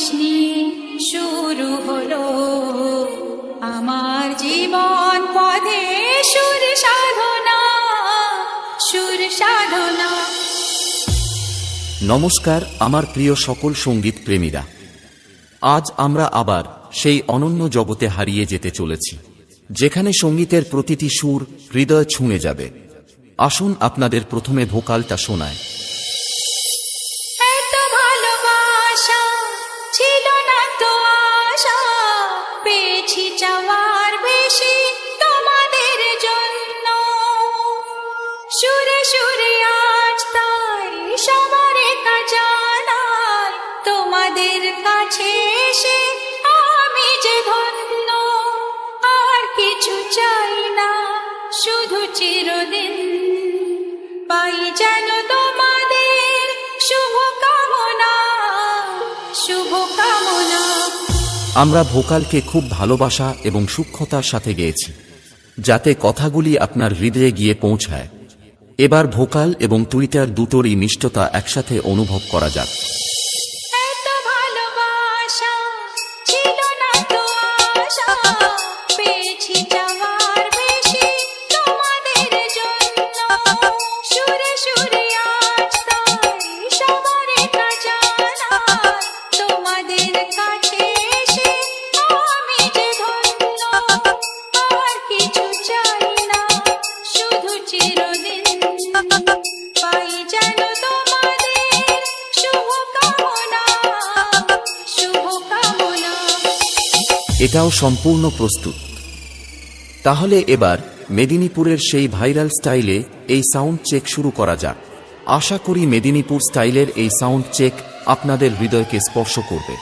শেষ নিয়ে শুরু হলো আমার জীবন পথে সুর সাধনা, সুর সাধনা। নমস্কার আমার প্রিয় সকল সঙ্গীত প্রেমীরা, আজ আমরা আবার সেই অনন্য জগতে হারিয়ে যেতে চলেছি, যেখানে সঙ্গীতের প্রতিটি সুর হৃদয় ছুঁয়ে যাবে। আসুন আপনাদের প্রথমে ভোকালটা শোনায়। এত ভালোবাসা ছিল না তো আশা, পেয়েছি চাওয়ার বেশি তোমাদের জন্য। সুরে সুরে আজ তাই সবার জানাই, তোমাদের কাছে এসে আমি যে ধন্য। আর কিছু চাই না, শুধু চিরদিন পাই যেন তোমাদের শুভ কামনা, শুভ কামনা। আমরা ভোকালকে খুব ভালোবাসা এবং সূক্ষ্মতার সাথে গেয়েছি, যাতে কথাগুলি আপনার হৃদয়ে গিয়ে পৌঁছায়। এবার ভোকাল এবং টুইটার দুটোরই মিষ্টতা একসাথে অনুভব করা যাক। এত ভালোবাসা ছিল না তো আশা, পেয়েছি চাওয়ার বেশি তোমাদের জন্য। সুরে সুরে আজ তাই সবার জানাই, তোমাদের কাছে এসে আমি যে ধন্য। আর কিছু চাই না, শুধু চিরদিন পাই যেন তোমাদের শুভ কামনা, শুভ কামনা। এটাও সম্পূর্ণ প্রস্তুত। তাহলে এবার মেদিনীপুরের সেই ভাইরাল স্টাইলে এই সাউন্ড চেক শুরু করা যাক। আশা করি মেদিনীপুর স্টাইলের এই সাউন্ড চেক আপনাদের হৃদয়কে স্পর্শ করবে।